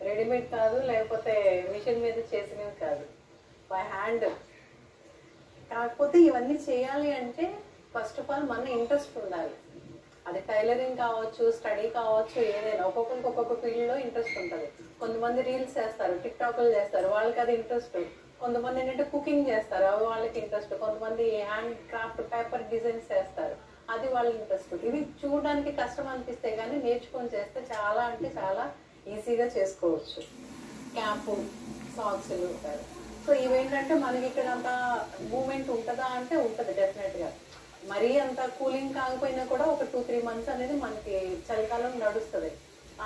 Readymade కాదు, లేకపోతే machine మీద చేసినవి కాదు, బై హ్యాండ్. కాకపోతే ఇవన్నీ చేయాలి అంటే ఫస్ట్ ఆఫ్ ఆల్ మన ఇంట్రెస్ట్ ఉండాలి. అది టైలరింగ్ కావచ్చు, స్టడీ కావచ్చు, ఏదైనా ఒక్కొక్కరికి ఒక్కొక్క ఫీల్డ్లో ఇంట్రెస్ట్ ఉంటుంది. కొంతమంది రీల్స్ చేస్తారు, టిక్ టాక్లు చేస్తారు, వాళ్ళకి అది ఇంట్రెస్ట్. కొంతమంది ఏంటంటే కుకింగ్ చేస్తారు, అవి వాళ్ళకి ఇంట్రెస్ట్. కొంతమంది హ్యాండ్ క్రాఫ్ట్ పేపర్ డిజైన్స్ చేస్తారు, అది వాళ్ళ ఇంట్రెస్ట్. ఇవి చూడడానికి కష్టం అనిపిస్తే కానీ నేర్చుకొని చేస్తే చాలా అంటే చాలా ఈజీగా చేసుకోవచ్చు. క్యాపు, సాక్స్లు. సో ఇవేంటంటే మనకి ఇక్కడ అంత మూమెంట్ ఉంటుందా అంటే ఉంటుంది డెఫినెట్గా. మరీ అంత కూలింగ్ కాకపోయినా కూడా ఒక 2-3 months అనేది మనకి చలికాలం నడుస్తుంది.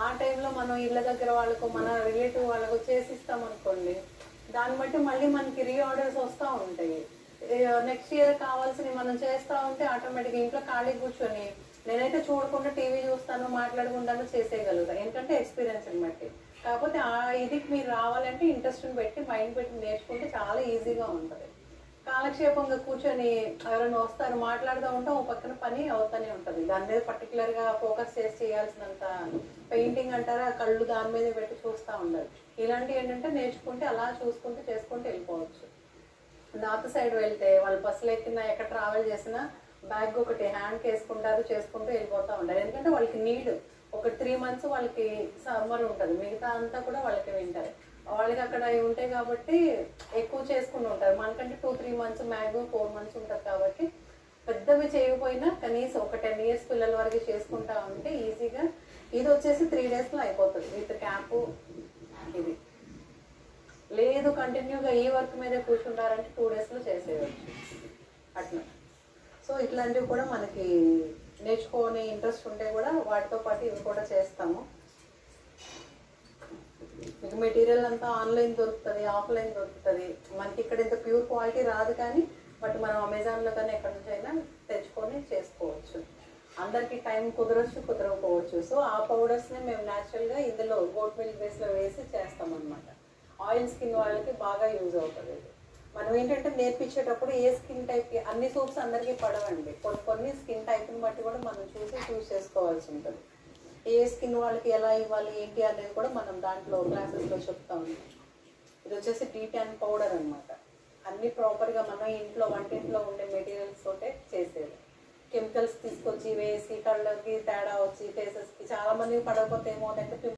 ఆ టైంలో మనం ఇళ్ళ దగ్గర వాళ్ళకు, మన రిలేటివ్ వాళ్ళకు చేసిస్తాం అనుకోండి, దాన్ని బట్టి మళ్ళీ మనకి రీఆర్డర్స్ వస్తూ ఉంటాయి. నెక్స్ట్ ఇయర్ కావాల్సినవి మనం చేస్తూ ఉంటే ఆటోమేటిక్గా ఇంట్లో ఖాళీ కూర్చొని నేనైతే చూడకుండా టీవీ చూస్తాను, మాట్లాడుకుంటాను, చేసేయగలుగుతాను. ఏంటంటే ఎక్స్పీరియన్స్ని బట్టి. కాకపోతే ఆ ఇది మీరు రావాలంటే ఇంట్రెస్ట్ని పెట్టి మైండ్ పెట్టి నేర్చుకుంటే చాలా ఈజీగా ఉంటుంది. కాలక్షేపంగా కూర్చొని ఎవరైనా వస్తారు, మాట్లాడుతూ ఉంటాం, ఒక పక్కన పని అవుతూనే ఉంటుంది. దాని మీద పర్టికులర్గా ఫోకస్ చేసి చేయాల్సినంత పెయింటింగ్ అంటారా, కళ్ళు దాని మీద పెట్టి చూస్తూ ఉండాలి. ఇలాంటివి ఏంటంటే నేర్చుకుంటే అలా చూసుకుంటూ చేసుకుంటూ వెళ్ళిపోవచ్చు. నార్త్ సైడ్ వెళ్తే వాళ్ళు బస్సులు ఎక్కినా, ఎక్కడ ట్రావెల్ చేసినా బ్యాగ్ ఒకటి హ్యాండ్కి వేసుకుంటారు, చేసుకుంటూ వెళ్ళిపోతూ ఉంటారు. ఎందుకంటే వాళ్ళకి నీడ్ ఒక 3 months వాళ్ళకి సమ్మర్ ఉంటుంది, మిగతా అంతా కూడా వాళ్ళకి వింటారు. వాళ్ళకి అక్కడ ఉంటాయి కాబట్టి ఎక్కువ చేసుకుని ఉంటారు. మనకంటే 2-3 months, మ్యాక్సిమం 4 months ఉంటుంది కాబట్టి పెద్దవి చేయకపోయినా కనీసం ఒక 10 years పిల్లల వరకు చేసుకుంటా ఉంటే ఈజీగా ఇది వచ్చేసి 3 daysలో అయిపోతుంది విత్ క్యాపు. ఇది లేదు కంటిన్యూగా ఈ వర్క్ మీద కూర్చుంటారంటే 2 daysలో చేసేయచ్చు అట్లా. సో ఇట్లాంటివి కూడా మనకి నేర్చుకోని ఇంట్రెస్ట్ ఉంటే కూడా వాటితో పాటు ఇవి కూడా చేస్తాము. మీకు మెటీరియల్ అంతా ఆన్లైన్ దొరుకుతుంది, ఆఫ్లైన్ దొరుకుతుంది. మనకి ఇక్కడ ఇంత ప్యూర్ క్వాలిటీ రాదు కానీ బట్ మనం అమెజాన్లో కానీ ఎక్కడి నుంచి అయినా తెచ్చుకొని చేసుకోవచ్చు. అందరికీ టైం కుదరచ్చు, కుదరకపోవచ్చు. సో ఆ పౌడర్స్ని మేము న్యాచురల్గా ఇందులో గోట్ మిల్క్ బేస్లో వేసి చేస్తామన్నమాట. ఆయిల్ స్కిన్ వాళ్ళకి బాగా యూజ్ అవుతుంది. మనం ఏంటంటే నేర్పించేటప్పుడు ఏ స్కిన్ టైప్కి, అన్ని సోప్స్ అందరికీ పడవండి. కొన్ని స్కిన్ టైప్ని బట్టి కూడా మనం చూస్ చేసుకోవాల్సి ఉంటుంది. ఏ స్కిన్ వాళ్ళకి ఎలా ఇవ్వాలి ఏంటి అనేది కూడా మనం దాంట్లో క్లాసెస్లో చెప్తా ఉంటాం. ఇది వచ్చేసి డీటాన్ పౌడర్ అనమాట. అన్నీ ప్రాపర్గా మనం ఇంట్లో వంటింట్లో ఉండే మెటీరియల్స్ తోటే చేసేది. కెమికల్స్ తీసుకొచ్చి వేసి కళ్ళకి తేడా వచ్చి ఫేసెస్కి చాలామంది పడకపోతే ఏమో అంటే